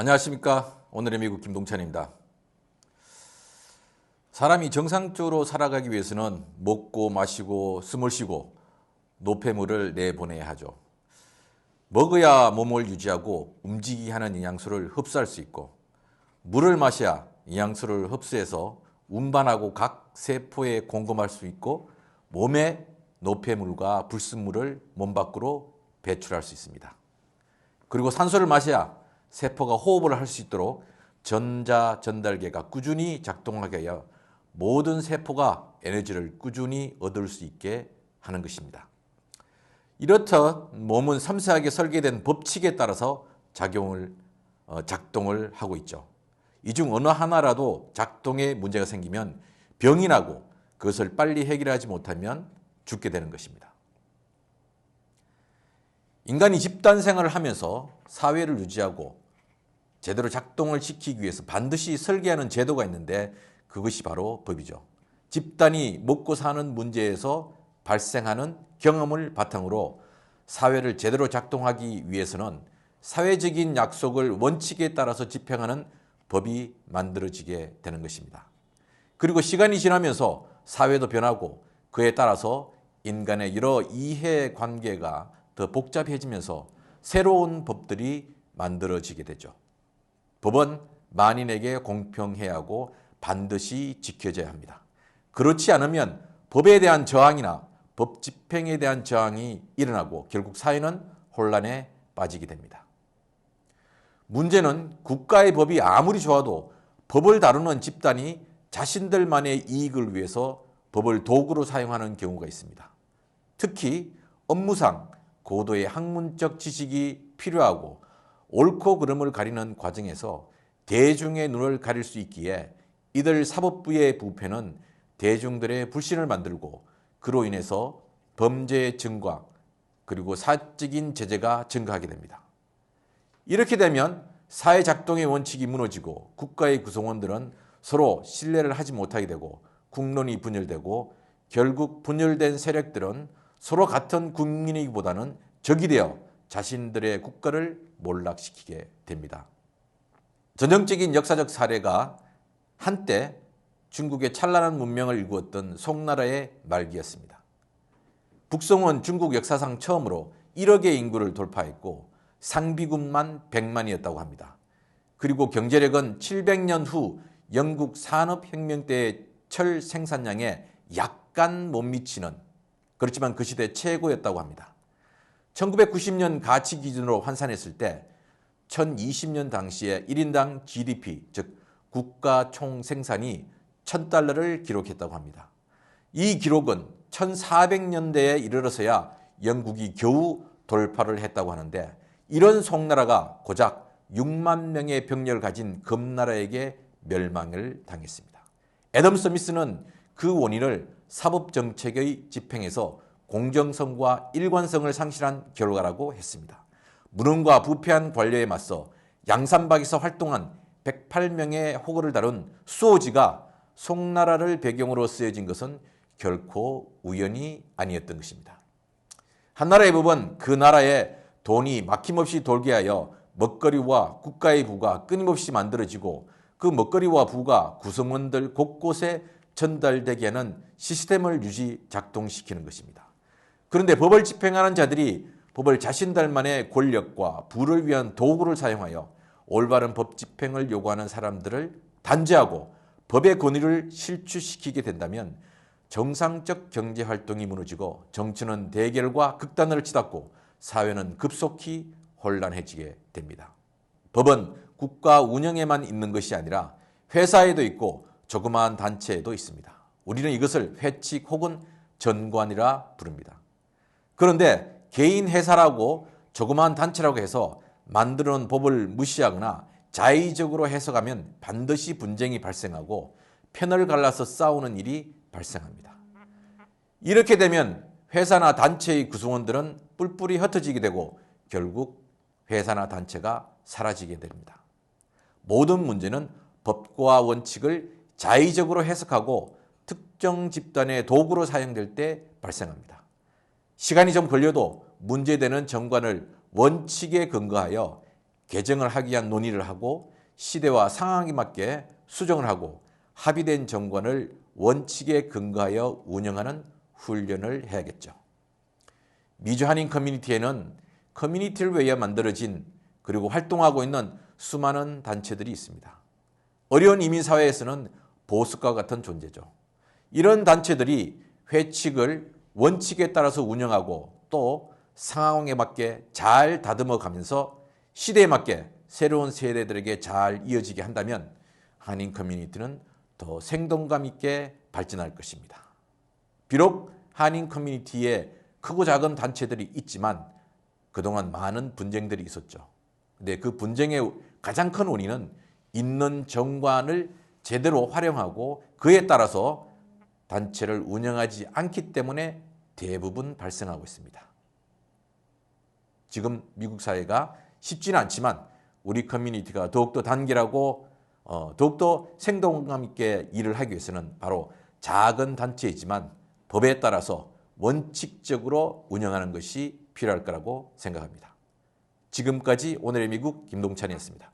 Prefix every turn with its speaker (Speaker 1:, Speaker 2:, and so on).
Speaker 1: 안녕하십니까. 오늘의 미국 김동찬입니다. 사람이 정상적으로 살아가기 위해서는 먹고 마시고 숨을 쉬고 노폐물을 내보내야 하죠. 먹어야 몸을 유지하고 움직이게 하는 영양소를 흡수할 수 있고, 물을 마셔야 영양소를 흡수해서 운반하고 각 세포에 공급할 수 있고, 몸에 노폐물과 불순물을 몸 밖으로 배출할 수 있습니다. 그리고 산소를 마셔야 세포가 호흡을 할 수 있도록 전자 전달계가 꾸준히 작동하게 하여 모든 세포가 에너지를 꾸준히 얻을 수 있게 하는 것입니다. 이렇듯 몸은 섬세하게 설계된 법칙에 따라서 작동을 하고 있죠. 이 중 어느 하나라도 작동에 문제가 생기면 병이 나고, 그것을 빨리 해결하지 못하면 죽게 되는 것입니다. 인간이 집단 생활을 하면서 사회를 유지하고 제대로 작동을 시키기 위해서 반드시 설계하는 제도가 있는데, 그것이 바로 법이죠. 집단이 먹고 사는 문제에서 발생하는 경험을 바탕으로 사회를 제대로 작동하기 위해서는 사회적인 약속을 원칙에 따라서 집행하는 법이 만들어지게 되는 것입니다. 그리고 시간이 지나면서 사회도 변하고, 그에 따라서 인간의 여러 이해관계가 더 복잡해지면서 새로운 법들이 만들어지게 되죠. 법은 만인에게 공평해야 하고 반드시 지켜져야 합니다. 그렇지 않으면 법에 대한 저항이나 법 집행에 대한 저항이 일어나고 결국 사회는 혼란에 빠지게 됩니다. 문제는 국가의 법이 아무리 좋아도 법을 다루는 집단이 자신들만의 이익을 위해서 법을 도구로 사용하는 경우가 있습니다. 특히 업무상 고도의 학문적 지식이 필요하고 옳고 그름을 가리는 과정에서 대중의 눈을 가릴 수 있기에 이들 사법부의 부패는 대중들의 불신을 만들고, 그로 인해서 범죄의 증가 그리고 사적인 제재가 증가하게 됩니다. 이렇게 되면 사회 작동의 원칙이 무너지고 국가의 구성원들은 서로 신뢰를 하지 못하게 되고 국론이 분열되고, 결국 분열된 세력들은 서로 같은 국민이기보다는 적이 되어 자신들의 국가를 몰락시키게 됩니다. 전형적인 역사적 사례가 한때 중국의 찬란한 문명을 일구었던 송나라의 말기였습니다. 북송은 중국 역사상 처음으로 1억의 인구를 돌파했고 상비군만 100만이었다고 합니다. 그리고 경제력은 700년 후 영국 산업혁명 때의 철 생산량에 약간 못 미치는, 그렇지만 그 시대 최고였다고 합니다. 1990년 가치 기준으로 환산했을 때 1020년 당시에 1인당 GDP, 즉 국가 총생산이 1000달러를 기록했다고 합니다. 이 기록은 1400년대에 이르러서야 영국이 겨우 돌파를 했다고 하는데, 이런 송나라가 고작 6만 명의 병력을 가진 금나라에게 멸망을 당했습니다. 애덤 스미스는 그 원인을 사법정책의 집행에서 공정성과 일관성을 상실한 결과라고 했습니다. 무능과 부패한 관료에 맞서 양산박에서 활동한 108명의 호거를 다룬 수호지가 송나라를 배경으로 쓰여진 것은 결코 우연이 아니었던 것입니다. 한 나라의 법은 그 나라에 돈이 막힘없이 돌게 하여 먹거리와 국가의 부가 끊임없이 만들어지고, 그 먹거리와 부가 구성원들 곳곳에 전달되게 하는 시스템을 작동시키는 것입니다. 그런데 법을 집행하는 자들이 법을 자신들만의 권력과 부를 위한 도구를 사용하여 올바른 법 집행을 요구하는 사람들을 단죄하고 법의 권위를 실추시키게 된다면 정상적 경제활동이 무너지고 정치는 대결과 극단을 치닫고 사회는 급속히 혼란해지게 됩니다. 법은 국가 운영에만 있는 것이 아니라 회사에도 있고 조그마한 단체에도 있습니다. 우리는 이것을 회칙 혹은 전관이라 부릅니다. 그런데 개인 회사라고 조그마한 단체라고 해서 만들어 놓은 법을 무시하거나 자의적으로 해석하면 반드시 분쟁이 발생하고 편을 갈라서 싸우는 일이 발생합니다. 이렇게 되면 회사나 단체의 구성원들은 뿔뿔이 흩어지게 되고 결국 회사나 단체가 사라지게 됩니다. 모든 문제는 법과 원칙을 자의적으로 해석하고 특정 집단의 도구로 사용될 때 발생합니다. 시간이 좀 걸려도 문제되는 정관을 원칙에 근거하여 개정을 하기 위한 논의를 하고 시대와 상황에 맞게 수정을 하고 합의된 정관을 원칙에 근거하여 운영하는 훈련을 해야겠죠. 미주 한인 커뮤니티에는 커뮤니티를 위해 만들어진 그리고 활동하고 있는 수많은 단체들이 있습니다. 어려운 이민사회에서는 보석과 같은 존재죠. 이런 단체들이 회칙을 원칙에 따라서 운영하고 또 상황에 맞게 잘 다듬어 가면서 시대에 맞게 새로운 세대들에게 잘 이어지게 한다면 한인 커뮤니티는 더 생동감 있게 발전할 것입니다. 비록 한인 커뮤니티에 크고 작은 단체들이 있지만 그동안 많은 분쟁들이 있었죠. 근데 그 분쟁의 가장 큰 원인은 있는 정관을 제대로 활용하고 그에 따라서 단체를 운영하지 않기 때문에 대부분 발생하고 있습니다. 지금 미국 사회가 쉽지는 않지만 우리 커뮤니티가 더욱더 단결하고 더욱더 생동감 있게 일을 하기 위해서는 바로 작은 단체이지만 법에 따라서 원칙적으로 운영하는 것이 필요할 거라고 생각합니다. 지금까지 오늘의 미국 김동찬이었습니다.